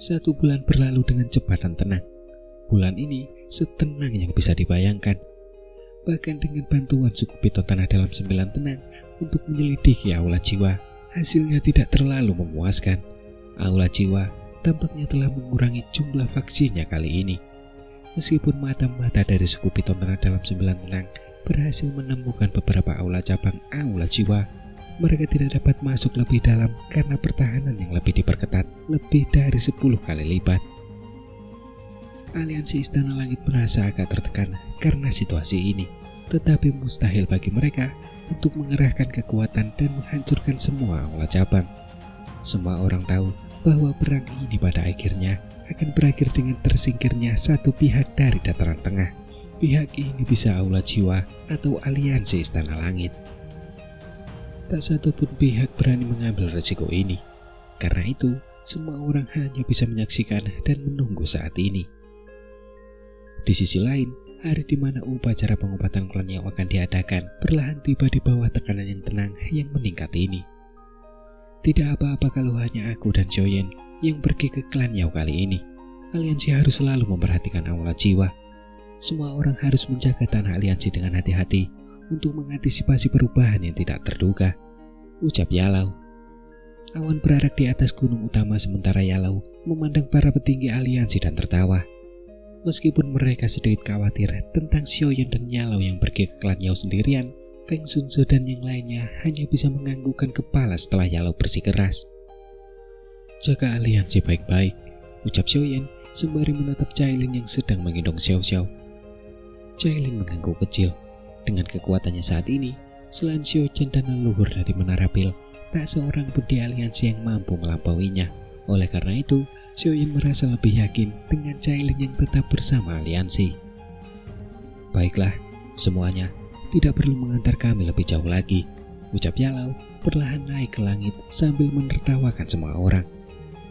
1 bulan berlalu dengan cepat dan tenang. Bulan ini setenang yang bisa dibayangkan. Bahkan dengan bantuan suku Piton Tanah Dalam 9 tenang untuk menyelidiki aula jiwa, hasilnya tidak terlalu memuaskan. Aula jiwa tampaknya telah mengurangi jumlah vaksinnya kali ini. Meskipun mata-mata dari suku Piton Tanah Dalam 9 tenang berhasil menemukan beberapa aula cabang aula jiwa, mereka tidak dapat masuk lebih dalam karena pertahanan yang lebih diperketat lebih dari 10 kali lipat. Aliansi Istana Langit merasa agak tertekan karena situasi ini, tetapi mustahil bagi mereka untuk mengerahkan kekuatan dan menghancurkan semua aula cabang. Semua orang tahu bahwa perang ini pada akhirnya akan berakhir dengan tersingkirnya satu pihak dari dataran tengah. Pihak ini bisa aula jiwa atau aliansi Istana Langit. Tak satu pun pihak berani mengambil resiko ini. Karena itu, semua orang hanya bisa menyaksikan dan menunggu saat ini. Di sisi lain, hari di mana upacara pengobatan klan yang akan diadakan perlahan tiba di bawah tekanan yang tenang yang meningkat ini. Tidak apa-apa kalau hanya aku dan Xiaoyan yang pergi ke klan Yao kali ini. Aliansi harus selalu memperhatikan aula jiwa. Semua orang harus menjaga tanah aliansi dengan hati-hati untuk mengantisipasi perubahan yang tidak terduga, ucap Yalau. Awan berarak di atas gunung utama sementara Yalau memandang para petinggi aliansi dan tertawa. Meskipun mereka sedikit khawatir tentang Xiaoyan dan Yalau yang pergi ke klan Yao sendirian, Feng Sunze dan yang lainnya hanya bisa menganggukkan kepala setelah Yalau bersikeras. Jaga aliansi baik-baik, ucap Xiaoyan sembari menatap Cailin yang sedang menggendong Xiao Xiao. Cailin mengangguk kecil. Dengan kekuatannya saat ini, selain Xiao Chen dan leluhur dari Menara Pil, tak seorang pun di aliansi yang mampu melampauinya. Oleh karena itu, Xiaoyan merasa lebih yakin dengan Cailin yang tetap bersama aliansi. Baiklah, semuanya tidak perlu mengantar kami lebih jauh lagi, ucap Yalau perlahan naik ke langit sambil menertawakan semua orang.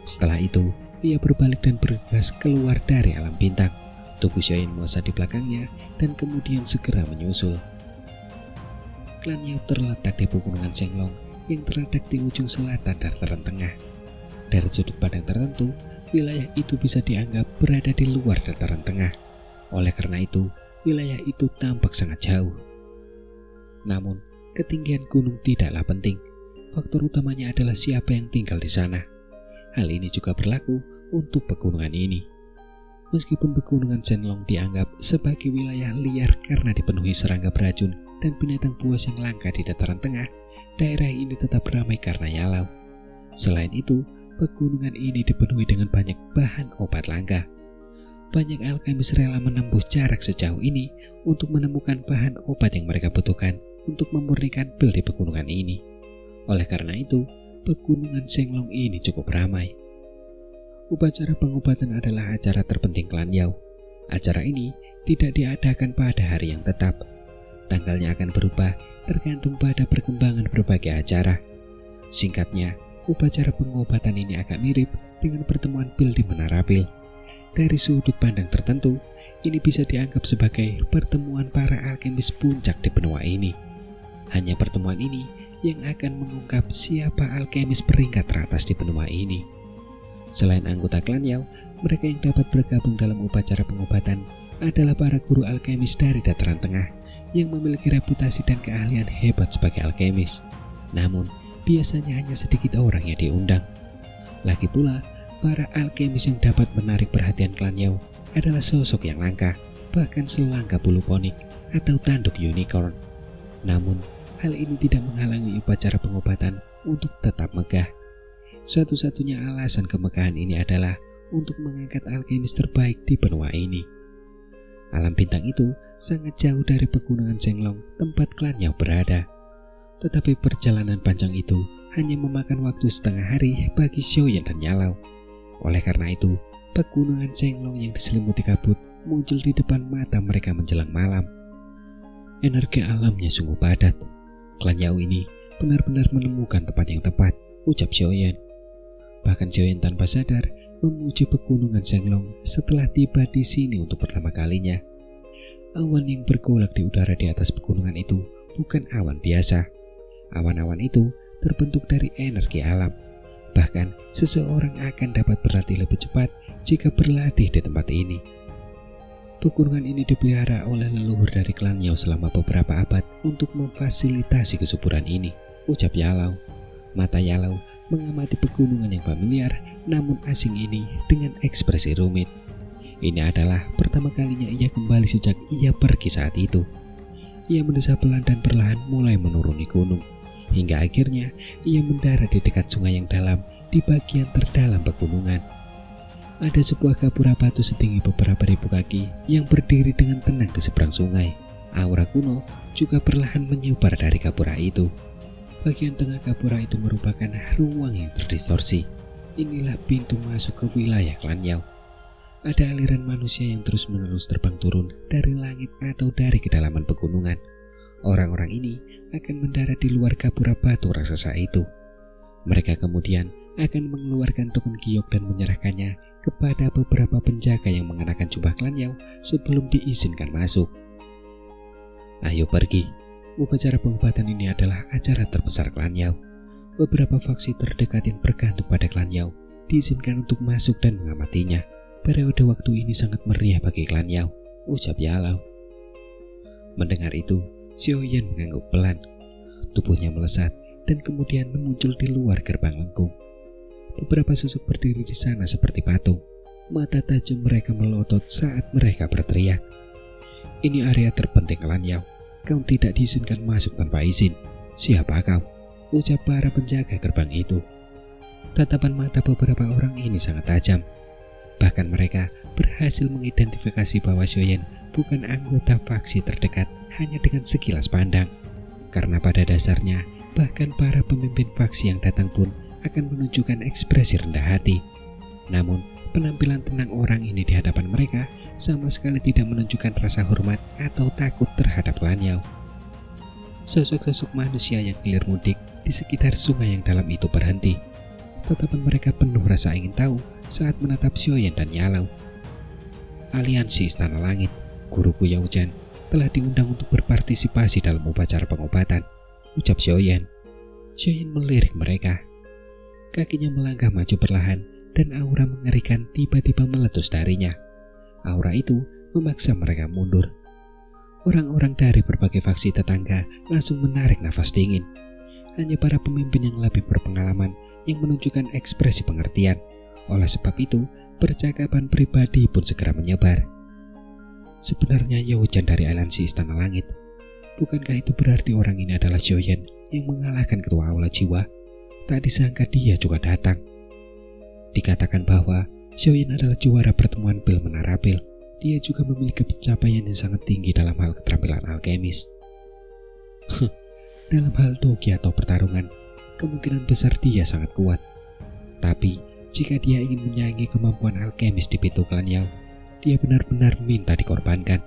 Setelah itu, ia berbalik dan bergegas keluar dari alam bintang. Tubuh Xiaoyan melesat di belakangnya dan kemudian segera menyusul. Klan Yao terletak di pegunungan Shenglong yang terletak di ujung selatan dataran tengah. Dari sudut pandang tertentu, wilayah itu bisa dianggap berada di luar dataran tengah. Oleh karena itu, wilayah itu tampak sangat jauh. Namun, ketinggian gunung tidaklah penting. Faktor utamanya adalah siapa yang tinggal di sana. Hal ini juga berlaku untuk pegunungan ini. Meskipun pegunungan Shenlong dianggap sebagai wilayah liar karena dipenuhi serangga beracun dan binatang buas yang langka di dataran tengah, daerah ini tetap ramai karena Yalau. Selain itu, pegunungan ini dipenuhi dengan banyak bahan obat langka. Banyak alkemis rela menembus jarak sejauh ini untuk menemukan bahan obat yang mereka butuhkan untuk memurnikan pil di pegunungan ini. Oleh karena itu, pegunungan Shenlong ini cukup ramai. Upacara pengobatan adalah acara terpenting klan Yao. Acara ini tidak diadakan pada hari yang tetap. Tanggalnya akan berubah tergantung pada perkembangan berbagai acara. Singkatnya, upacara pengobatan ini agak mirip dengan pertemuan Pil di Menara Pil. Dari sudut pandang tertentu, ini bisa dianggap sebagai pertemuan para alkemis puncak di benua ini. Hanya pertemuan ini yang akan mengungkap siapa alkemis peringkat teratas di benua ini. Selain anggota klan Yao, mereka yang dapat bergabung dalam upacara pengobatan adalah para guru alkemis dari dataran tengah yang memiliki reputasi dan keahlian hebat sebagai alkemis. Namun, biasanya hanya sedikit orang yang diundang. Lagi pula, para alkemis yang dapat menarik perhatian klan Yao adalah sosok yang langka, bahkan selangka bulu ponik atau tanduk unicorn. Namun, hal ini tidak menghalangi upacara pengobatan untuk tetap megah. Satu-satunya alasan kemegahan ini adalah untuk mengangkat alkemis terbaik di benua ini. Alam bintang itu sangat jauh dari pegunungan Shenlong tempat klan Yao berada. Tetapi perjalanan panjang itu hanya memakan waktu setengah hari bagi Xiaoyan dan Yalau. Oleh karena itu, pegunungan Shenlong yang diselimuti kabut muncul di depan mata mereka menjelang malam. Energi alamnya sungguh padat. Klan Yao ini benar-benar menemukan tempat yang tepat, ucap Xiaoyan. Bahkan Xiaoyan tanpa sadar memuji pegunungan Shenlong setelah tiba di sini untuk pertama kalinya. Awan yang bergolak di udara di atas pegunungan itu bukan awan biasa. Awan-awan itu terbentuk dari energi alam. Bahkan seseorang akan dapat berlatih lebih cepat jika berlatih di tempat ini. Pegunungan ini dipelihara oleh leluhur dari klan Yao selama beberapa abad untuk memfasilitasi kesuburan ini, ucap Yalau. Mata Yalau mengamati pegunungan yang familiar namun asing ini dengan ekspresi rumit. Ini adalah pertama kalinya ia kembali sejak ia pergi saat itu. Ia mendesah pelan dan perlahan mulai menuruni gunung, hingga akhirnya ia mendarat di dekat sungai yang dalam di bagian terdalam pegunungan. Ada sebuah gapura batu setinggi beberapa ribu kaki yang berdiri dengan tenang di seberang sungai. Aura kuno juga perlahan menyebar dari gapura itu. Bagian tengah gapura itu merupakan ruang yang terdistorsi. Inilah pintu masuk ke wilayah klan Yao. Ada aliran manusia yang terus-menerus terbang turun dari langit atau dari kedalaman pegunungan. Orang-orang ini akan mendarat di luar gapura batu raksasa itu. Mereka kemudian akan mengeluarkan token giok dan menyerahkannya kepada beberapa penjaga yang mengenakan jubah klan Yao sebelum diizinkan masuk. Ayo pergi. Upacara pengobatan ini adalah acara terbesar klan Yao. Beberapa faksi terdekat yang bergantung pada klan Yao diizinkan untuk masuk dan mengamatinya. Periode waktu ini sangat meriah bagi klan Yao, ucap Yalau. Mendengar itu, Xiaoyan mengangguk pelan. Tubuhnya melesat dan kemudian muncul di luar gerbang lengkung. Beberapa sosok berdiri di sana seperti patung. Mata tajam mereka melotot saat mereka berteriak. Ini area terpenting klan Yao. Kau tidak diizinkan masuk tanpa izin. Siapa kau? Ucap para penjaga gerbang itu. Tatapan mata beberapa orang ini sangat tajam. Bahkan mereka berhasil mengidentifikasi bahwa Xiaoyan bukan anggota faksi terdekat hanya dengan sekilas pandang. Karena pada dasarnya, bahkan para pemimpin faksi yang datang pun akan menunjukkan ekspresi rendah hati. Namun, penampilan tenang orang ini di hadapan mereka sama sekali tidak menunjukkan rasa hormat atau takut terhadap klan Yao. Sosok-sosok manusia yang hilir mudik di sekitar sungai yang dalam itu berhenti. Tatapan mereka penuh rasa ingin tahu saat menatap Xiaoyan dan Yalau. Aliansi Istana Langit, guruku Yao Zhan, telah diundang untuk berpartisipasi dalam upacara pengobatan, ucap Xiaoyan. Xiaoyan melirik mereka. Kakinya melangkah maju perlahan dan aura mengerikan tiba-tiba meletus darinya. Aura itu memaksa mereka mundur. Orang-orang dari berbagai faksi tetangga langsung menarik nafas dingin. Hanya para pemimpin yang lebih berpengalaman yang menunjukkan ekspresi pengertian. Oleh sebab itu, percakapan pribadi pun segera menyebar. Sebenarnya Yao Zhan dari aliansi Istana Langit. Bukankah itu berarti orang ini adalah Xiaoyan yang mengalahkan ketua aula jiwa? Tak disangka dia juga datang. Dikatakan bahwa Xiaoyan adalah juara pertemuan pil menara pil. Dia juga memiliki pencapaian yang sangat tinggi dalam hal keterampilan alkemis. Dalam hal doki atau pertarungan, kemungkinan besar dia sangat kuat. Tapi, jika dia ingin menyaingi kemampuan alkemis di pintu klan Yao, dia benar-benar minta dikorbankan.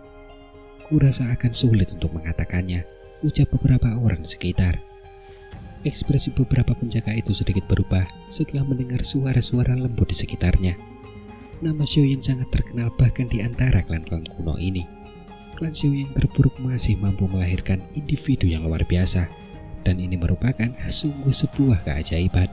Kurasa akan sulit untuk mengatakannya, ucap beberapa orang di sekitar. Ekspresi beberapa penjaga itu sedikit berubah setelah mendengar suara-suara lembut di sekitarnya. Nama Xiaoyan sangat terkenal bahkan di antara klan-klan kuno ini. Klan Xiaoyan terburuk masih mampu melahirkan individu yang luar biasa, dan ini merupakan sungguh sebuah keajaiban.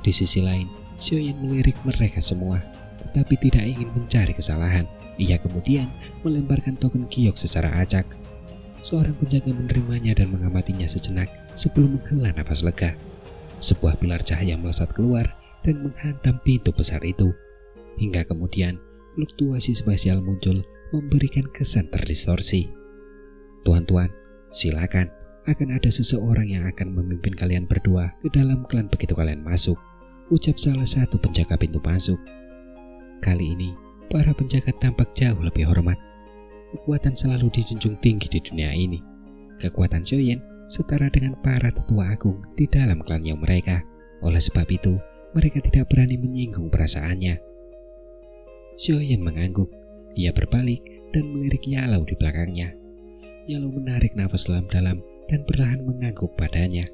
Di sisi lain, Xiaoyan melirik mereka semua, tetapi tidak ingin mencari kesalahan. Ia kemudian melemparkan token giok secara acak. Seorang penjaga menerimanya dan mengamatinya sejenak sebelum menghela nafas lega. Sebuah pilar cahaya melesat keluar dan menghantam pintu besar itu. Hingga kemudian fluktuasi spasial muncul memberikan kesan terdistorsi. Tuan-tuan, silakan. Akan ada seseorang yang akan memimpin kalian berdua ke dalam klan begitu kalian masuk, ucap salah satu penjaga pintu masuk. Kali ini, para penjaga tampak jauh lebih hormat. Kekuatan selalu dijunjung tinggi di dunia ini. Kekuatan Xiaoyan setara dengan para tetua agung di dalam klan Yao mereka. Oleh sebab itu, mereka tidak berani menyinggung perasaannya. Xiaoyan mengangguk. Ia berbalik dan melirik Yalau di belakangnya. Yalau menarik nafas dalam-dalam dan perlahan mengangguk padanya.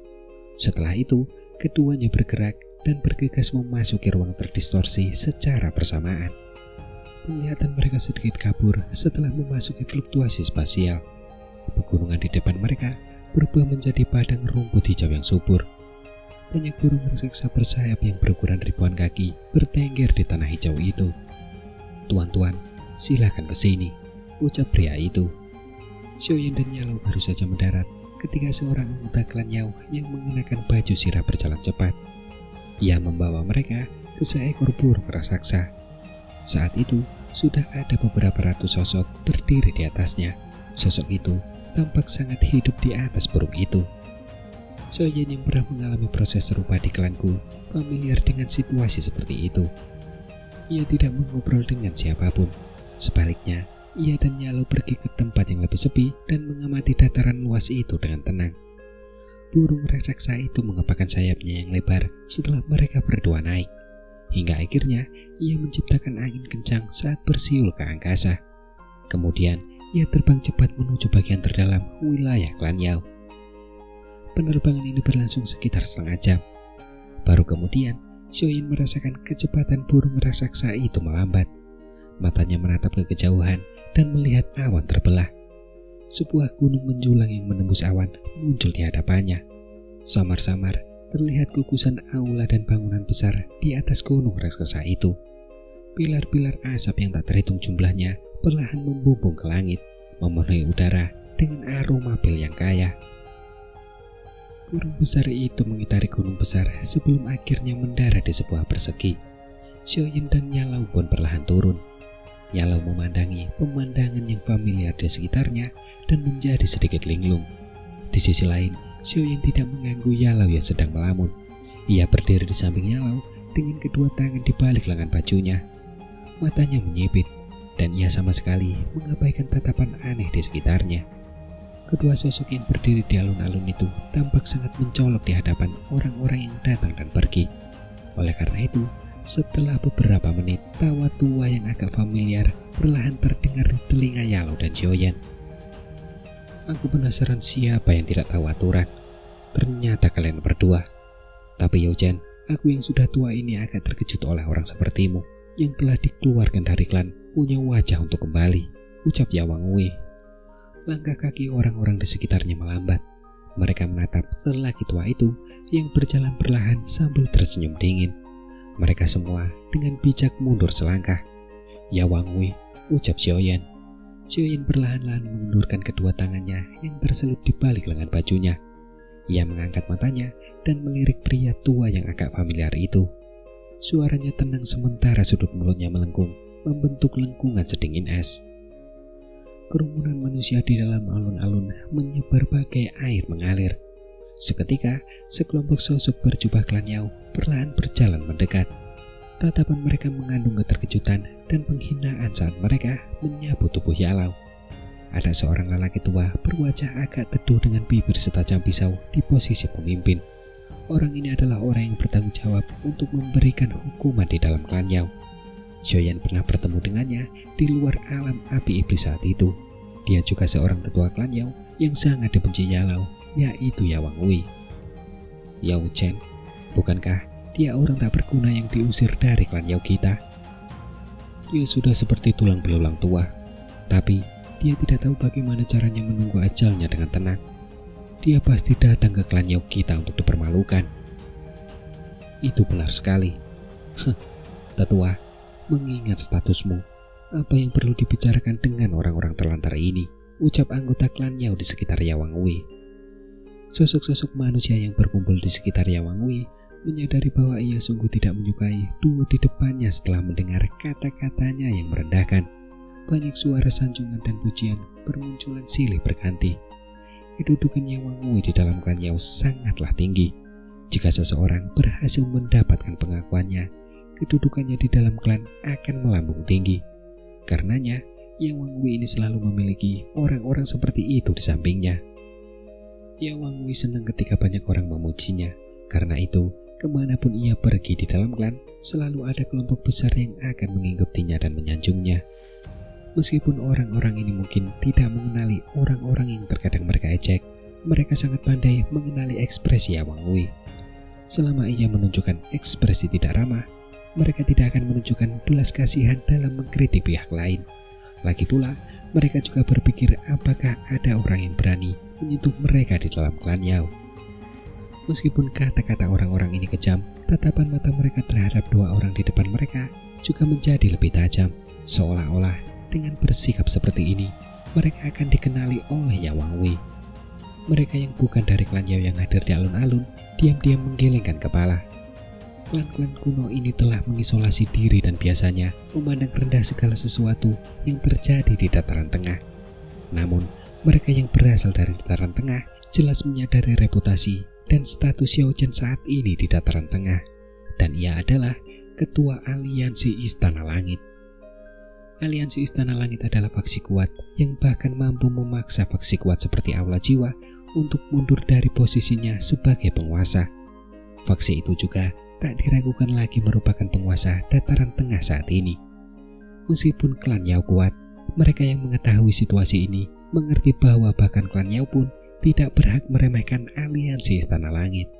Setelah itu, keduanya bergerak dan bergegas memasuki ruang terdistorsi secara bersamaan. Penglihatan mereka sedikit kabur setelah memasuki fluktuasi spasial. Pegunungan di depan mereka berubah menjadi padang rumput hijau yang subur. banyak burung raksasa bersayap yang berukuran ribuan kaki bertengger di tanah hijau itu. "Tuan-tuan, silakan ke sini," ucap pria itu. Xiaoyan dan Yalou baru saja mendarat ketika seorang anggota klan Yao yang mengenakan baju sirah berjalan cepat. Ia membawa mereka ke seekor burung raksasa. Saat itu sudah ada beberapa ratus sosok berdiri di atasnya. Sosok itu tampak sangat hidup di atas burung itu. Xiaoyan yang pernah mengalami proses serupa di klanku familiar dengan situasi seperti itu. Ia tidak mengobrol dengan siapapun. Sebaliknya, ia dan Yalou pergi ke tempat yang lebih sepi dan mengamati dataran luas itu dengan tenang. Burung raksasa itu mengepakkan sayapnya yang lebar setelah mereka berdua naik. Hingga akhirnya ia menciptakan angin kencang saat bersiul ke angkasa. Kemudian ia terbang cepat menuju bagian terdalam wilayah klan Yao. Penerbangan ini berlangsung sekitar setengah jam. Baru kemudian Xiaoyan merasakan kecepatan burung raksasa itu melambat. Matanya menatap ke kejauhan dan melihat awan terbelah. Sebuah gunung menjulang yang menembus awan muncul di hadapannya. Samar-samar terlihat gugusan aula dan bangunan besar di atas gunung raksasa itu. Pilar-pilar asap yang tak terhitung jumlahnya perlahan membumbung ke langit, memenuhi udara dengan aroma pil yang kaya. Burung besar itu mengitari gunung besar sebelum akhirnya mendarat di sebuah persegi. Xiaoyan dan Yalou pun perlahan turun. Yalou memandangi pemandangan yang familiar di sekitarnya dan menjadi sedikit linglung. Di sisi lain, Xiaoyan tidak mengganggu Yalou yang sedang melamun. Ia berdiri di samping Yalou dengan kedua tangan di balik lengan bajunya. Matanya menyipit, dan ia sama sekali mengabaikan tatapan aneh di sekitarnya. Kedua sosok yang berdiri di alun-alun itu tampak sangat mencolok di hadapan orang-orang yang datang dan pergi. Oleh karena itu, setelah beberapa menit, tawa tua yang agak familiar perlahan terdengar di telinga Yalou dan Xiaoyan. "Aku penasaran siapa yang tidak tahu aturan. Ternyata kalian berdua. Tapi Youchen, aku yang sudah tua ini agak terkejut oleh orang sepertimu yang telah dikeluarkan dari klan punya wajah untuk kembali," ucap Yawang Wei. Langkah kaki orang-orang di sekitarnya melambat. Mereka menatap lelaki tua itu yang berjalan perlahan sambil tersenyum dingin. Mereka semua dengan bijak mundur selangkah. "Yawang Wei," ucap Xiaoyan. Xiaoyan perlahan-lahan mengendurkan kedua tangannya yang terselip di balik lengan bajunya. Ia mengangkat matanya dan melirik pria tua yang agak familiar itu. Suaranya tenang sementara sudut mulutnya melengkung, membentuk lengkungan sedingin es. Kerumunan manusia di dalam alun-alun menyebar bagai air mengalir. Seketika, sekelompok sosok berjubah klan Yao perlahan berjalan mendekat. Tatapan mereka mengandung keterkejutan dan penghinaan saat mereka menyapu tubuh Yalou. Ada seorang lelaki tua berwajah agak teduh dengan bibir setajam pisau di posisi pemimpin. Orang ini adalah orang yang bertanggung jawab untuk memberikan hukuman di dalam klan Yao. Xiaoyan pernah bertemu dengannya di luar alam api iblis saat itu. Dia juga seorang tetua klan Yao yang sangat dibenci Yalou, yaitu Yawang Wei. "Youchen, bukankah dia orang tak berguna yang diusir dari klan Yao kita? Dia sudah seperti tulang belulang tua, tapi dia tidak tahu bagaimana caranya menunggu ajalnya dengan tenang. Dia pasti datang ke klan Yao kita untuk dipermalukan." "Itu benar sekali. Tetua, mengingat statusmu, apa yang perlu dibicarakan dengan orang-orang terlantar ini?" ucap anggota klan Yao di sekitar Yawang Wei. Sosok-sosok manusia yang berkumpul di sekitar Yawang Wei menyadari bahwa ia sungguh tidak menyukai duo di depannya setelah mendengar kata-katanya yang merendahkan. Banyak suara sanjungan dan pujian bermunculan silih berganti. Kedudukan Yawang Wei di dalam klan Yao sangatlah tinggi. Jika seseorang berhasil mendapatkan pengakuannya, kedudukannya di dalam klan akan melambung tinggi. Karenanya, Yawang Wei ini selalu memiliki orang-orang seperti itu di sampingnya. Yawang Wei senang ketika banyak orang memujinya. Karena itu, kemanapun ia pergi di dalam klan, selalu ada kelompok besar yang akan mengikutinya dan menyanjungnya. Meskipun orang-orang ini mungkin tidak mengenali orang-orang yang terkadang mereka ejek, mereka sangat pandai mengenali ekspresi Yawang Wei. Selama ia menunjukkan ekspresi tidak ramah, mereka tidak akan menunjukkan belas kasihan dalam mengkritik pihak lain. Lagi pula, mereka juga berpikir apakah ada orang yang berani menyentuh mereka di dalam klan Yao. Meskipun kata-kata orang-orang ini kejam, tatapan mata mereka terhadap dua orang di depan mereka juga menjadi lebih tajam. Seolah-olah dengan bersikap seperti ini, mereka akan dikenali oleh Yawang Wei. Mereka yang bukan dari klan Yao yang hadir di alun-alun diam-diam menggelengkan kepala. Klan-klan kuno ini telah mengisolasi diri dan biasanya memandang rendah segala sesuatu yang terjadi di dataran tengah. Namun, mereka yang berasal dari dataran tengah jelas menyadari reputasi dan status Xiao Chen saat ini di dataran tengah, dan ia adalah ketua Aliansi Istana Langit. Aliansi Istana Langit adalah faksi kuat yang bahkan mampu memaksa faksi kuat seperti Aula Jiwa untuk mundur dari posisinya sebagai penguasa. Faksi itu juga tak diragukan lagi merupakan penguasa dataran tengah saat ini. Meskipun klan Yao kuat, mereka yang mengetahui situasi ini mengerti bahwa bahkan klan Yao pun tidak berhak meremehkan Aliansi Istana Langit.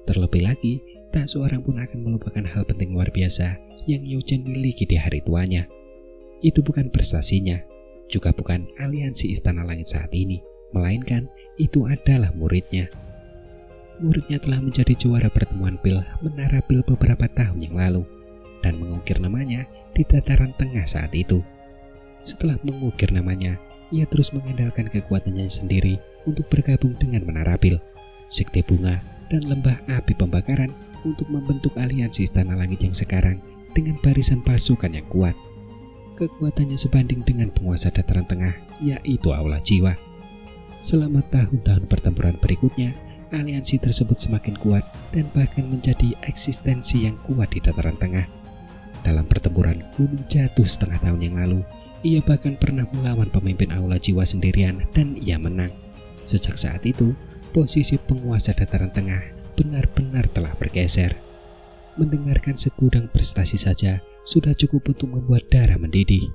Terlebih lagi, tak seorang pun akan melupakan hal penting luar biasa yang Yao Chen miliki di hari tuanya. Itu bukan prestasinya, juga bukan Aliansi Istana Langit saat ini, melainkan itu adalah muridnya. Muridnya telah menjadi juara pertemuan pil Menara Pil beberapa tahun yang lalu dan mengukir namanya di dataran tengah saat itu. Setelah mengukir namanya, ia terus mengandalkan kekuatannya sendiri untuk bergabung dengan Menara Pil, Sekte Bunga, dan Lembah Api Pembakaran untuk membentuk Aliansi Istana Langit yang sekarang dengan barisan pasukan yang kuat. Kekuatannya sebanding dengan penguasa dataran tengah, yaitu Aula Jiwa. Selama tahun-tahun pertempuran berikutnya, aliansi tersebut semakin kuat dan bahkan menjadi eksistensi yang kuat di dataran tengah. Dalam pertempuran Gunung Jatuh setengah tahun yang lalu, ia bahkan pernah melawan pemimpin Aula Jiwa sendirian dan ia menang. Sejak saat itu, posisi penguasa dataran tengah benar-benar telah bergeser. Mendengarkan segudang prestasi saja sudah cukup untuk membuat darah mendidih.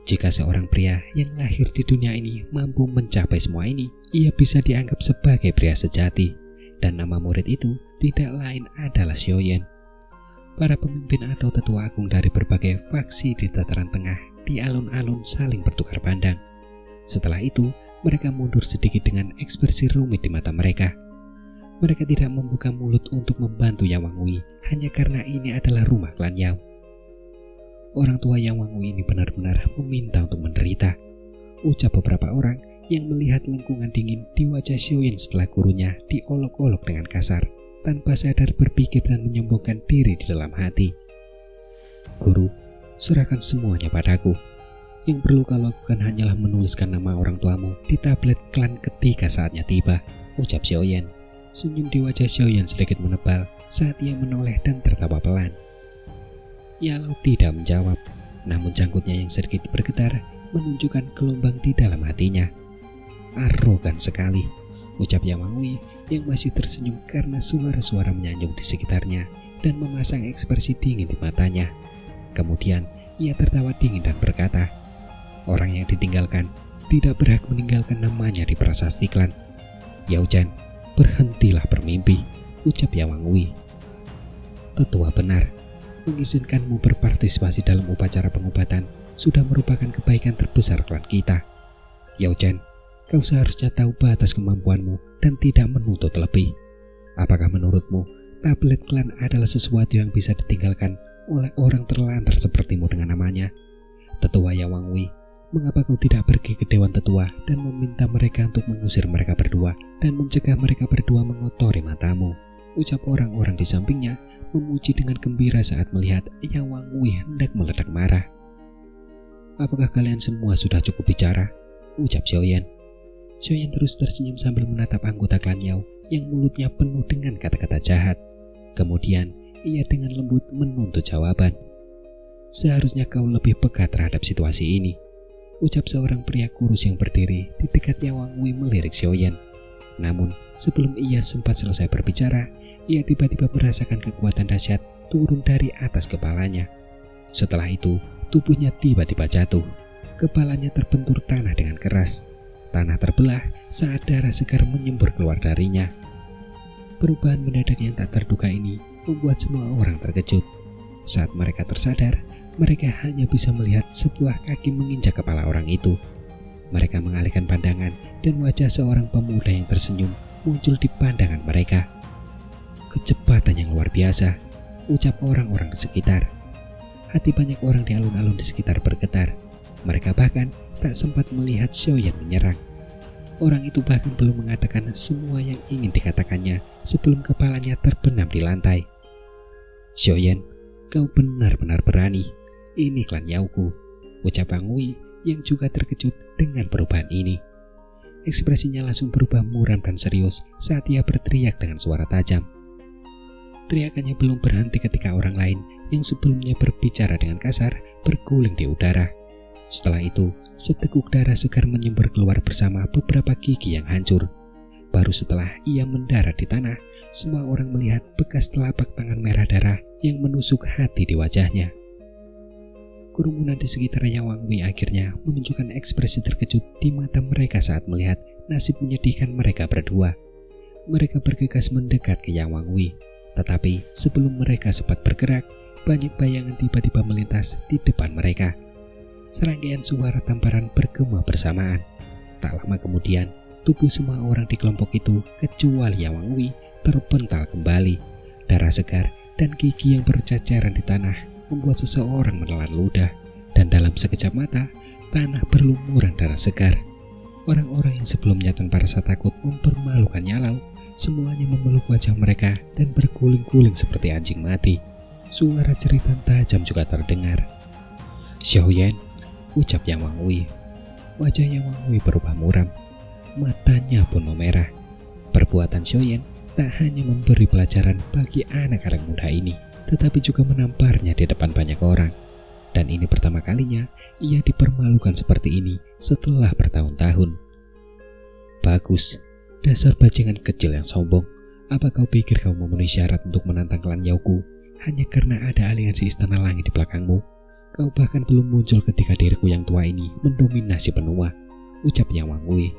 Jika seorang pria yang lahir di dunia ini mampu mencapai semua ini, ia bisa dianggap sebagai pria sejati, dan nama murid itu tidak lain adalah Xiao Yan. Para pemimpin atau tetua agung dari berbagai faksi di dataran tengah di alun-alun saling bertukar pandang. Setelah itu, mereka mundur sedikit dengan ekspresi rumit di mata mereka. Mereka tidak membuka mulut untuk membantu Yawang Wei hanya karena ini adalah rumah klan Yao. Orang tua Yawang Wei ini benar-benar meminta untuk menderita, ucap beberapa orang yang melihat lengkungan dingin di wajah Xiao Yan setelah gurunya diolok-olok dengan kasar, tanpa sadar berpikir dan menyombongkan diri di dalam hati. Guru, serahkan semuanya padaku. Yang perlu kau lakukan hanyalah menuliskan nama orang tuamu di tablet klan ketika saatnya tiba, ucap Xiao Yan. Senyum di wajah Xiao Yan sedikit menebal saat ia menoleh dan tertawa pelan. Yalo tidak menjawab, namun janggutnya yang sedikit bergetar menunjukkan gelombang di dalam hatinya. Arogan sekali, ucap Yawang Wei yang masih tersenyum karena suara-suara menyanjung di sekitarnya dan memasang ekspresi dingin di matanya. Kemudian ia tertawa dingin dan berkata, orang yang ditinggalkan tidak berhak meninggalkan namanya di prasasti klan. Yao Chen, berhentilah bermimpi, ucap Yawang Wei. Tetua benar, mengizinkanmu berpartisipasi dalam upacara pengobatan sudah merupakan kebaikan terbesar klan kita. Yao Chen, kau seharusnya tahu batas kemampuanmu dan tidak menuntut lebih. Apakah menurutmu tablet klan adalah sesuatu yang bisa ditinggalkan oleh orang terlantar sepertimu dengan namanya? Tetua Yawang Wei, mengapa kau tidak pergi ke Dewan Tetua dan meminta mereka untuk mengusir mereka berdua dan mencegah mereka berdua mengotori matamu? Ucap orang-orang di sampingnya memuji dengan gembira saat melihat Yawang Wei hendak meledak marah. Apakah kalian semua sudah cukup bicara? Ucap Xiao Yan. Xiao Yan terus tersenyum sambil menatap anggota klan Yao yang mulutnya penuh dengan kata-kata jahat. Kemudian ia dengan lembut menuntut jawaban. Seharusnya kau lebih peka terhadap situasi ini, ucap seorang pria kurus yang berdiri di dekat Yawang Wei melirik Xiao Yan. Namun sebelum ia sempat selesai berbicara, ia tiba-tiba merasakan kekuatan dahsyat turun dari atas kepalanya. Setelah itu, tubuhnya tiba-tiba jatuh. Kepalanya terbentur tanah dengan keras. Tanah terbelah saat darah segar menyembur keluar darinya. Perubahan mendadak yang tak terduga ini membuat semua orang terkejut. Saat mereka tersadar, mereka hanya bisa melihat sebuah kaki menginjak kepala orang itu. Mereka mengalihkan pandangan dan wajah seorang pemuda yang tersenyum muncul di pandangan mereka. kecepatan yang luar biasa, ucap orang-orang di sekitar. Hati banyak orang di alun-alun di sekitar bergetar. Mereka bahkan tak sempat melihat Xiaoyan menyerang. Orang itu bahkan belum mengatakan semua yang ingin dikatakannya sebelum kepalanya terbenam di lantai. Xiaoyan, kau benar-benar berani. Ini klan Yauku, ucap Wang Wei yang juga terkejut dengan perubahan ini. Ekspresinya langsung berubah muram dan serius saat ia berteriak dengan suara tajam. Teriakannya belum berhenti ketika orang lain yang sebelumnya berbicara dengan kasar berguling di udara. Setelah itu, seteguk darah segar menyembur keluar bersama beberapa gigi yang hancur. Baru setelah ia mendarat di tanah, semua orang melihat bekas telapak tangan merah darah yang menusuk hati di wajahnya. Kerumunan di sekitarnya Wang Wei akhirnya menunjukkan ekspresi terkejut di mata mereka saat melihat nasib menyedihkan mereka berdua. Mereka bergegas mendekat ke Yang Wang Wei, tetapi sebelum mereka sempat bergerak, banyak bayangan tiba-tiba melintas di depan mereka. Serangkaian suara tamparan bergema bersamaan. Tak lama kemudian, tubuh semua orang di kelompok itu kecuali Yang Wang Wei terpental kembali. Darah segar dan gigi yang berceceran di tanah membuat seseorang menelan ludah, dan dalam sekejap mata, tanah berlumuran darah segar. Orang-orang yang sebelumnya tanpa rasa takut mempermalukan Nyalau, semuanya memeluk wajah mereka dan berguling-guling seperti anjing mati. Suara jeritan tajam juga terdengar. Xiaoyan, ucap Yang Wang Wei. Wajahnya Wang Wei berubah muram, matanya pun memerah. Perbuatan Xiaoyan tak hanya memberi pelajaran bagi anak-anak muda ini, tetapi juga menamparnya di depan banyak orang. Dan ini pertama kalinya ia dipermalukan seperti ini setelah bertahun-tahun. Bagus, dasar bajingan kecil yang sombong. Apa kau pikir kau memenuhi syarat untuk menantang klan Yauku hanya karena ada aliansi istana langit di belakangmu? Kau bahkan belum muncul ketika diriku yang tua ini mendominasi benua, ucap Yang Wang Wei.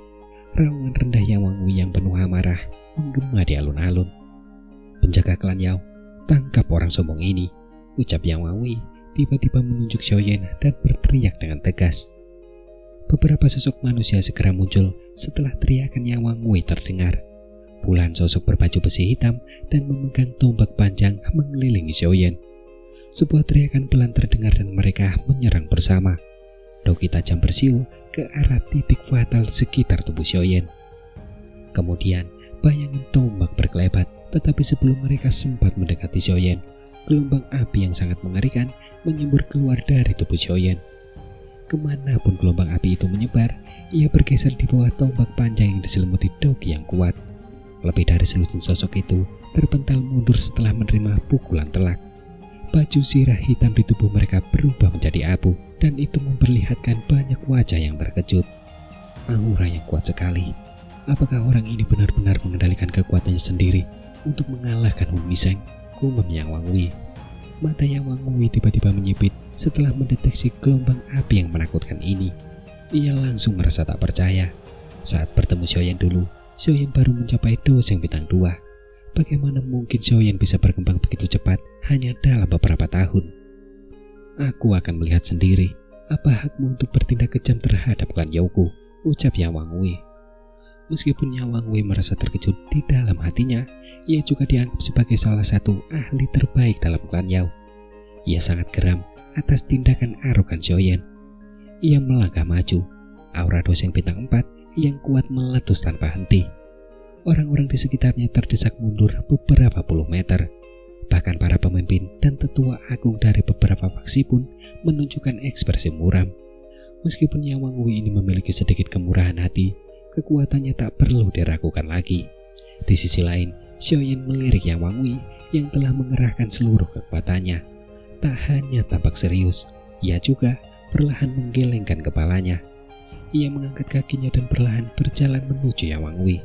Raungan rendah Yang Wang Wei yang penuh amarah menggema di alun-alun. Penjaga klan Yao, tangkap orang sombong ini, ucap Yang Wang Wei tiba-tiba menunjuk Xiaoyan dan berteriak dengan tegas. Beberapa sosok manusia segera muncul setelah teriakan Yang Wang Wei terdengar. Puluhan sosok berbaju besi hitam dan memegang tombak panjang mengelilingi Xiaoyan. Sebuah teriakan pelan terdengar dan mereka menyerang bersama. Doki tajam bersiul ke arah titik fatal sekitar tubuh Xiaoyan. Kemudian bayangan tombak berkelebat, tetapi sebelum mereka sempat mendekati Xiaoyan, gelombang api yang sangat mengerikan menyembur keluar dari tubuh Xiaoyan. Kemanapun gelombang api itu menyebar, ia bergeser di bawah tombak panjang yang diselimuti doki yang kuat. Lebih dari selusin sosok itu terpental mundur setelah menerima pukulan telak. Baju sirah hitam di tubuh mereka berubah menjadi abu, dan itu memperlihatkan banyak wajah yang terkejut. Aura yang kuat sekali. Apakah orang ini benar-benar mengendalikan kekuatannya sendiri untuk mengalahkan Hun Miseng? Gumam Yang Wang Wei. Mata Yang Wang Wei tiba-tiba menyipit setelah mendeteksi gelombang api yang menakutkan ini. Ia langsung merasa tak percaya. Saat bertemu Xiaoyan dulu, Xiaoyan baru mencapai doseng bintang 2. Bagaimana mungkin Xiaoyan bisa berkembang begitu cepat hanya dalam beberapa tahun? Aku akan melihat sendiri. Apa hakmu untuk bertindak kejam terhadap klan Yauku? Ucap Yang Wang Wei. Meskipun Yang Wang Wei merasa terkejut di dalam hatinya, ia juga dianggap sebagai salah satu ahli terbaik dalam klan Yao. Ia sangat geram atas tindakan arogan Xiaoyan. Ia melangkah maju, aura doseng bintang 4 yang kuat meletus tanpa henti. Orang-orang di sekitarnya terdesak mundur beberapa puluh meter. Bahkan para pemimpin dan tetua agung dari beberapa faksi pun menunjukkan ekspresi muram. Meskipun Yang Wang Wei ini memiliki sedikit kemurahan hati, kekuatannya tak perlu diragukan lagi. Di sisi lain, Xiaoyan melirik Yang Wang Wei yang telah mengerahkan seluruh kekuatannya. Tak hanya tampak serius, ia juga perlahan menggelengkan kepalanya. Ia mengangkat kakinya dan perlahan berjalan menuju Yang Wang Wei.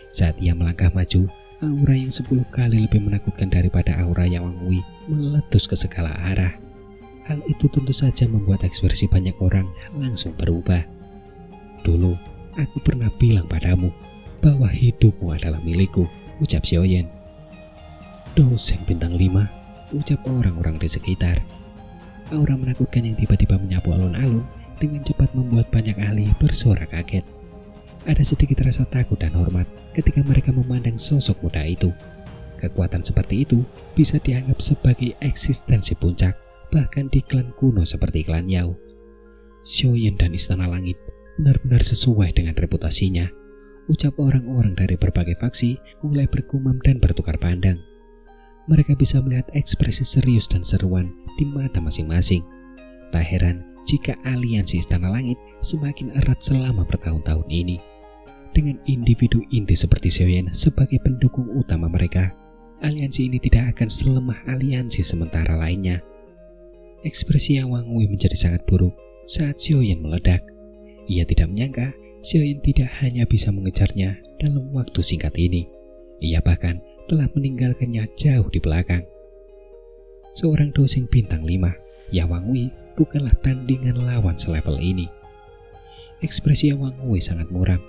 Saat ia melangkah maju, aura yang 10 kali lebih menakutkan daripada aura Yang Wang Wei meletus ke segala arah. Hal itu tentu saja membuat ekspresi banyak orang langsung berubah. Dulu, aku pernah bilang padamu bahwa hidupmu adalah milikku, ucap Xiaoyan. Doseng bintang 5, ucap orang-orang di sekitar. Aura menakutkan yang tiba-tiba menyapu alun-alun dengan cepat membuat banyak ahli bersorak kaget. Ada sedikit rasa takut dan hormat ketika mereka memandang sosok muda itu. Kekuatan seperti itu bisa dianggap sebagai eksistensi puncak, bahkan di klan kuno seperti klan Yao. Xiaoyan dan Istana Langit benar-benar sesuai dengan reputasinya, ucap orang-orang dari berbagai faksi mulai bergumam dan bertukar pandang. Mereka bisa melihat ekspresi serius dan seruan di mata masing-masing. Tak heran jika aliansi Istana Langit semakin erat selama bertahun-tahun ini. Dengan individu inti seperti Xiaoyan sebagai pendukung utama mereka, aliansi ini tidak akan selemah aliansi sementara lainnya. Ekspresi Yang Wang Wei menjadi sangat buruk saat Xiaoyan meledak. Ia tidak menyangka Xiaoyan tidak hanya bisa mengejarnya dalam waktu singkat ini. Ia bahkan telah meninggalkannya jauh di belakang. Seorang dosing bintang 5, Yang Wang Wei bukanlah tandingan lawan selevel ini. Ekspresi Yang Wang Wei sangat muram.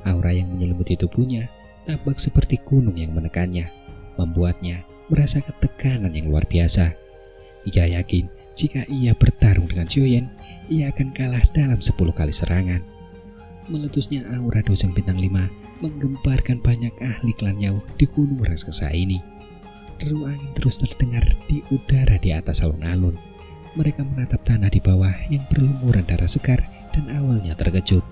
Aura yang menyelimuti tubuhnya tampak seperti gunung yang menekannya, membuatnya merasakan tekanan yang luar biasa. Ia yakin jika ia bertarung dengan Xiaoyan, ia akan kalah dalam 10 kali serangan. Meletusnya aura dosing bintang 5 menggemparkan banyak ahli klan Yao di gunung raksasa ini. Deru angin terus terdengar di udara di atas alun-alun. Mereka menatap tanah di bawah yang berlumuran darah segar dan awalnya terkejut.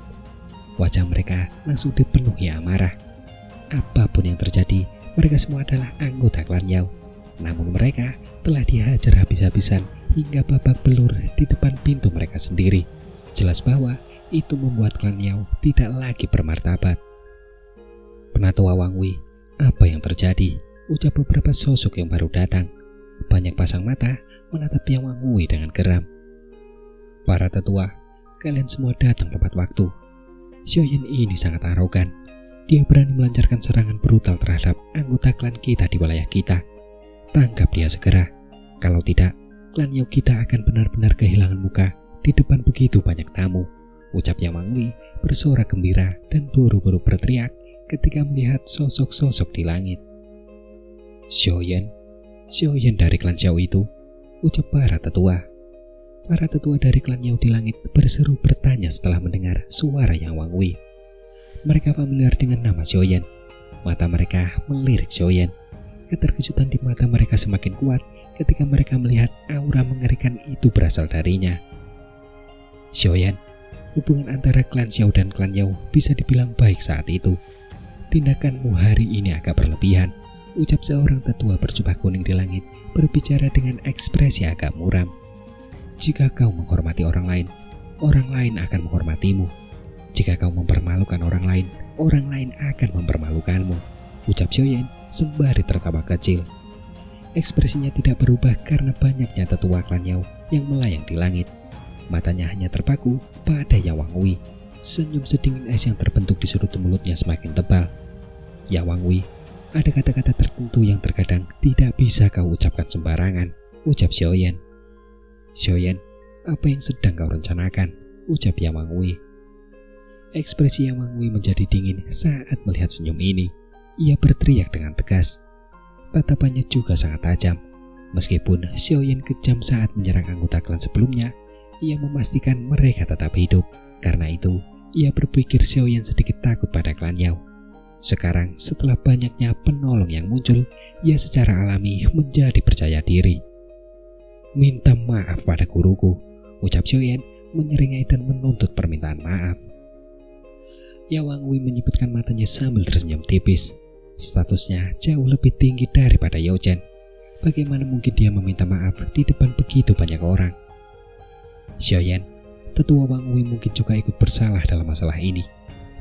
Wajah mereka langsung dipenuhi amarah. Apapun yang terjadi, mereka semua adalah anggota klan Yao. Namun mereka telah dihajar habis-habisan hingga babak belur di depan pintu mereka sendiri. Jelas bahwa itu membuat klan Yao tidak lagi bermartabat. Penatua Wang Wei, apa yang terjadi? Ucap beberapa sosok yang baru datang. Banyak pasang mata menatap Yang Wang Wei dengan geram. Para tetua, kalian semua datang tepat waktu. Xiaoyan ini sangat arogan. Dia berani melancarkan serangan brutal terhadap anggota klan kita di wilayah kita. Tangkap dia segera. Kalau tidak, klan Yao kita akan benar-benar kehilangan muka di depan begitu banyak tamu. Ucap Yang Wang Wei bersorak gembira dan buru-buru berteriak ketika melihat sosok-sosok di langit. Xiaoyan dari klan Xiao itu, ucap para tetua. Para tetua dari klan Yao di langit berseru bertanya setelah mendengar suara Yang Wang Wei. Mereka familiar dengan nama Xiaoyan. Mata mereka melirik Xiaoyan. Keterkejutan di mata mereka semakin kuat ketika mereka melihat aura mengerikan itu berasal darinya. Xiaoyan, hubungan antara klan Xiao dan klan Yao bisa dibilang baik saat itu. Tindakanmu hari ini agak berlebihan, ucap seorang tetua berjubah kuning di langit berbicara dengan ekspresi agak muram. Jika kau menghormati orang lain akan menghormatimu. Jika kau mempermalukan orang lain akan mempermalukanmu, ucap Xiaoyan sembari tertawa kecil. Ekspresinya tidak berubah karena banyaknya tetua klan Yao yang melayang di langit. Matanya hanya terpaku pada Yang Wang Wei. Senyum sedingin es yang terbentuk di sudut mulutnya semakin tebal. Yang Wang Wei, ada kata-kata tertentu yang terkadang tidak bisa kau ucapkan sembarangan, ucap Xiaoyan. Xiaoyan, apa yang sedang kau rencanakan? Ucap Yang Wang Wei. Ekspresi Yang Wang Wei menjadi dingin saat melihat senyum ini. Ia berteriak dengan tegas. Tatapannya juga sangat tajam. Meskipun Xiaoyan kejam saat menyerang anggota klan sebelumnya, ia memastikan mereka tetap hidup. Karena itu, ia berpikir Xiaoyan sedikit takut pada klan Yao. Sekarang, setelah banyaknya penolong yang muncul, ia secara alami menjadi percaya diri. Minta maaf pada guruku, ucap Xiaoyan menyeringai dan menuntut permintaan maaf. Yang Wang Wei menyipitkan matanya sambil tersenyum tipis. Statusnya jauh lebih tinggi daripada Yao Chen. Bagaimana mungkin dia meminta maaf di depan begitu banyak orang? Xiaoyan, tetua Wang Wei mungkin juga ikut bersalah dalam masalah ini.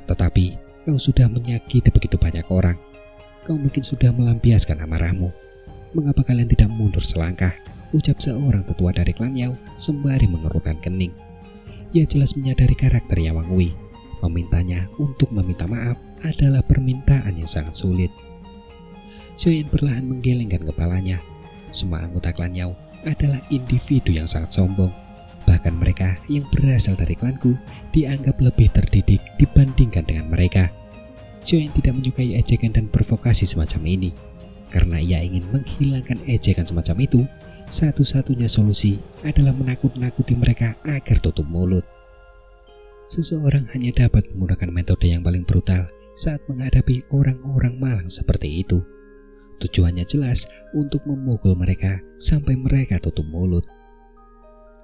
Tetapi kau sudah menyakiti begitu banyak orang. Kau mungkin sudah melampiaskan amarahmu. Mengapa kalian tidak mundur selangkah? Ucap seorang tetua dari klan Yao sembari mengerutkan kening. Ia jelas menyadari karakter Yang Wang Wei. Memintanya untuk meminta maaf adalah permintaan yang sangat sulit. Xiaoyan perlahan menggelengkan kepalanya. Semua anggota klan Yao adalah individu yang sangat sombong. Bahkan mereka yang berasal dari klanku dianggap lebih terdidik dibandingkan dengan mereka. Xiaoyan tidak menyukai ejekan dan provokasi semacam ini. Karena ia ingin menghilangkan ejekan semacam itu, satu-satunya solusi adalah menakut-nakuti mereka agar tutup mulut. Seseorang hanya dapat menggunakan metode yang paling brutal saat menghadapi orang-orang malang seperti itu. Tujuannya jelas untuk memukul mereka sampai mereka tutup mulut.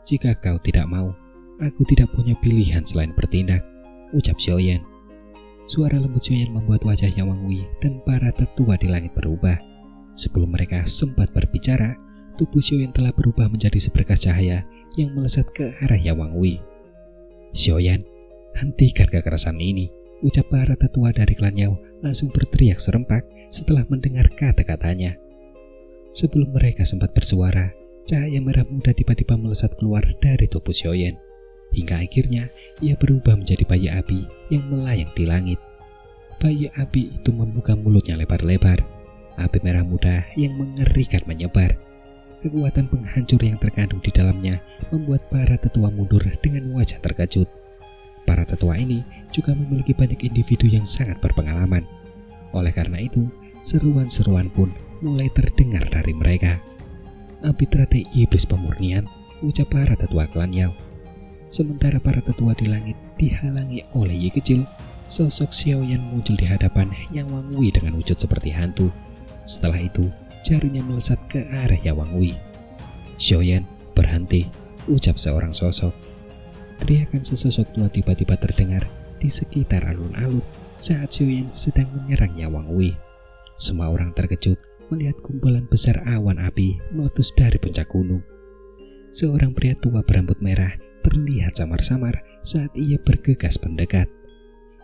"Jika kau tidak mau, aku tidak punya pilihan selain bertindak," ucap Xiaoyan. Suara lembut Xiaoyan membuat wajahnya Wang Wei dan para tetua di langit berubah. Sebelum mereka sempat berbicara, tubuh Xiaoyan telah berubah menjadi seberkas cahaya yang melesat ke arah Wang Wei. "Xiaoyan, hentikan kekerasan ini," ucap para tetua dari klan Yao langsung berteriak serempak setelah mendengar kata-katanya. Sebelum mereka sempat bersuara, cahaya merah muda tiba-tiba melesat keluar dari tubuh Xiaoyan. Hingga akhirnya ia berubah menjadi bayi api yang melayang di langit. Bayi api itu membuka mulutnya lebar-lebar. Api merah muda yang mengerikan menyebar. Kekuatan penghancur yang terkandung di dalamnya membuat para tetua mundur dengan wajah terkejut. Para tetua ini juga memiliki banyak individu yang sangat berpengalaman. Oleh karena itu, seruan-seruan pun mulai terdengar dari mereka. "Api teratai iblis pemurnian," ucap para tetua klan Yao. Sementara para tetua di langit dihalangi oleh Yi kecil, sosok Xiaoyan muncul di hadapan Yang Wang Wei dengan wujud seperti hantu. Setelah itu, jarinya melesat ke arah Wang Wei. "Xiaoyan, berhenti," ucap seorang sosok. Teriakan sesosok tua tiba-tiba terdengar di sekitar alun-alun saat Xiaoyan sedang menyerang Wang Wei. Semua orang terkejut melihat kumpulan besar awan api meletus dari puncak gunung. Seorang pria tua berambut merah terlihat samar-samar saat ia bergegas mendekat.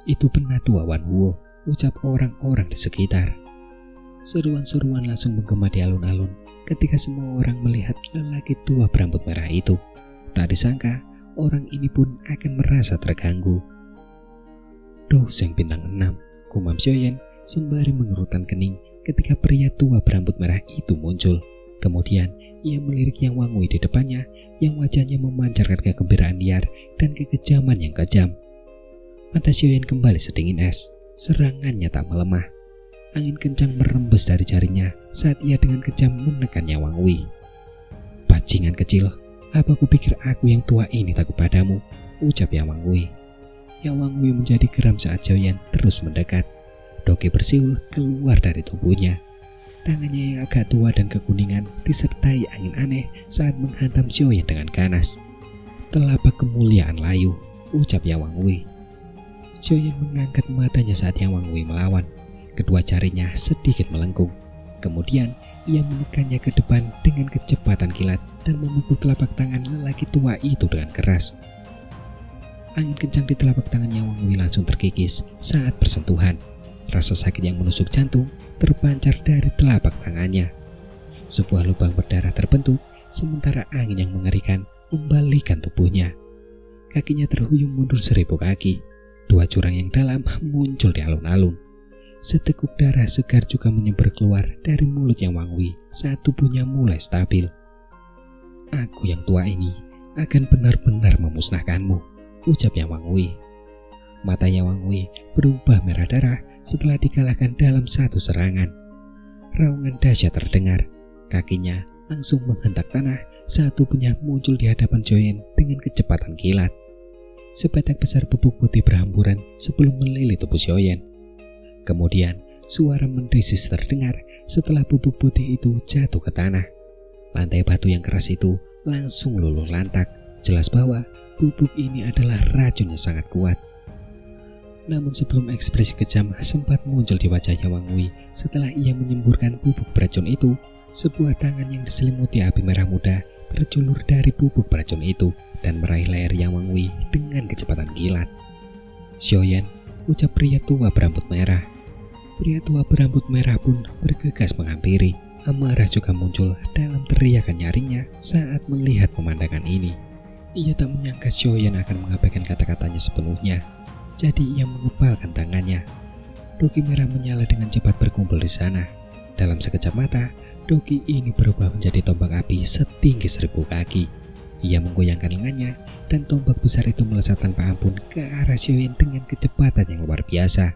"Itu penatua Wan Huo," ucap orang-orang di sekitar. Seruan-seruan langsung menggema di alun-alun ketika semua orang melihat lelaki tua berambut merah itu. Tak disangka, orang ini pun akan merasa terganggu. "Doseng bintang 6, gumam Xiaoyan sembari mengerutkan kening ketika pria tua berambut merah itu muncul. Kemudian, ia melirik Yang Wang Wei di depannya yang wajahnya memancarkan kegembiraan liar dan kekejaman yang kejam. Mata Xiaoyan kembali sedingin es, serangannya tak melemah. Angin kencang merembes dari jarinya saat ia dengan kejam menekan Wang Wei. "Bajingan kecil, apa kupikir aku yang tua ini takut padamu?" ucap Wang Wei. Wang Wei menjadi geram saat Xiaoyan terus mendekat. Doge bersiul keluar dari tubuhnya. Tangannya yang agak tua dan kekuningan disertai angin aneh saat menghantam Xiaoyan dengan ganas. "Telapak kemuliaan layu," ucap Wang Wei. Xiaoyan mengangkat matanya saat Wang Wei melawan. Kedua jarinya sedikit melengkung. Kemudian ia menekannya ke depan dengan kecepatan kilat dan memukul telapak tangan lelaki tua itu dengan keras. Angin kencang di telapak tangan Wang Wei langsung terkikis saat bersentuhan. Rasa sakit yang menusuk jantung terpancar dari telapak tangannya. Sebuah lubang berdarah terbentuk, sementara angin yang mengerikan membalikkan tubuhnya. Kakinya terhuyung mundur 1000 kaki. Dua jurang yang dalam muncul di alun-alun. Seteguk darah segar juga menyebar keluar dari mulut Wang Wei saat tubuhnya mulai stabil. "Aku yang tua ini akan benar-benar memusnahkanmu," ucap Wang Wei. Mata Wang Wei berubah merah darah setelah dikalahkan dalam satu serangan. Raungan dahsyat terdengar. Kakinya langsung menghentak tanah saat tubuhnya muncul di hadapan Xiaoyan dengan kecepatan kilat. Sebatak besar bubuk putih berhamburan sebelum melilit tubuh Xiaoyan. Kemudian suara mendesis terdengar setelah bubuk putih itu jatuh ke tanah. Lantai batu yang keras itu langsung luluh lantak. Jelas bahwa bubuk ini adalah racun yang sangat kuat. Namun sebelum ekspresi kejam sempat muncul di wajah Wang Wei setelah ia menyemburkan bubuk beracun itu, sebuah tangan yang diselimuti api merah muda terjulur dari bubuk beracun itu dan meraih leher Wang Wei dengan kecepatan kilat. "Xiaoyan," ucap pria tua berambut merah. Pria tua berambut merah pun bergegas menghampiri. Amarah juga muncul dalam teriakan nyaringnya saat melihat pemandangan ini. Ia tak menyangka Xiaoyan akan mengabaikan kata-katanya sepenuhnya. Jadi ia mengepalkan tangannya. Dogi merah menyala dengan cepat berkumpul di sana. Dalam sekejap mata, dogi ini berubah menjadi tombak api setinggi 1000 kaki. Ia menggoyangkan lengannya dan tombak besar itu melesat tanpa ampun ke arah Xiaoyan dengan kecepatan yang luar biasa.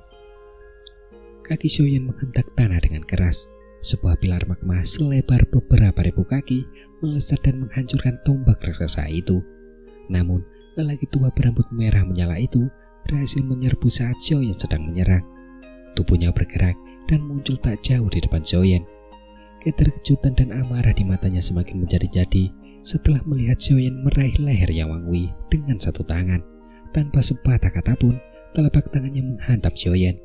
Kaki Xiaoyan menghentak tanah dengan keras. Sebuah pilar magma selebar beberapa ribu kaki melesat dan menghancurkan tombak raksasa itu. Namun, lelaki tua berambut merah menyala itu berhasil menyerbu saat Xiaoyan sedang menyerang. Tubuhnya bergerak dan muncul tak jauh di depan Xiaoyan Keterkejutan dan amarah di matanya semakin menjadi-jadi setelah melihat Xiaoyan meraih leher Yang Wangwei dengan satu tangan. Tanpa sepatah kata pun, telapak tangannya menghantam Xiaoyan.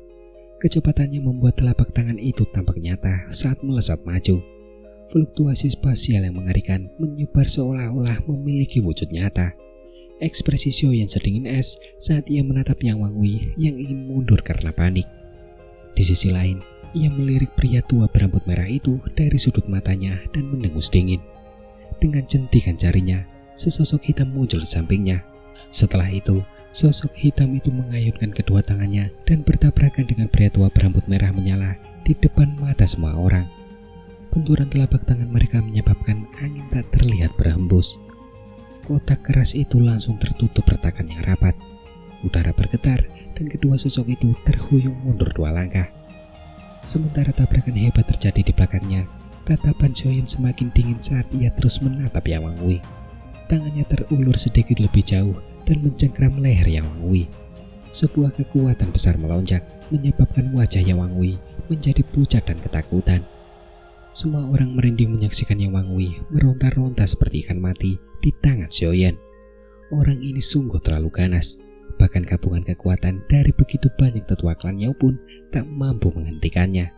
Kecepatannya membuat telapak tangan itu tampak nyata saat melesat maju. Fluktuasi spasial yang mengerikan menyebar seolah-olah memiliki wujud nyata. Ekspresi Xiaoyan sedingin es saat ia menatap Yang Wangwei yang ingin mundur karena panik. Di sisi lain, ia melirik pria tua berambut merah itu dari sudut matanya dan mendengus dingin. Dengan jentikan jarinya, sesosok hitam muncul di sampingnya. Setelah itu, sosok hitam itu mengayunkan kedua tangannya dan bertabrakan dengan pria tua berambut merah menyala di depan mata semua orang. Benturan telapak tangan mereka menyebabkan angin tak terlihat berhembus. Kotak keras itu langsung tertutup retakan yang rapat. Udara bergetar dan kedua sosok itu terhuyung mundur 2 langkah. Sementara tabrakan hebat terjadi di belakangnya, tatapan Xiaoyan semakin dingin saat ia terus menatap Yang Wangwei. Tangannya terulur sedikit lebih jauh dan mencengkram leher Yang Wangwei. Sebuah kekuatan besar melonjak, menyebabkan wajah Yang Wangwei menjadi pucat dan ketakutan. Semua orang merinding menyaksikan Yang Wangwei meronta-ronta seperti ikan mati di tangan Xiaoyan. Orang ini sungguh terlalu ganas. Bahkan gabungan kekuatan dari begitu banyak tetua klan Yao pun tak mampu menghentikannya.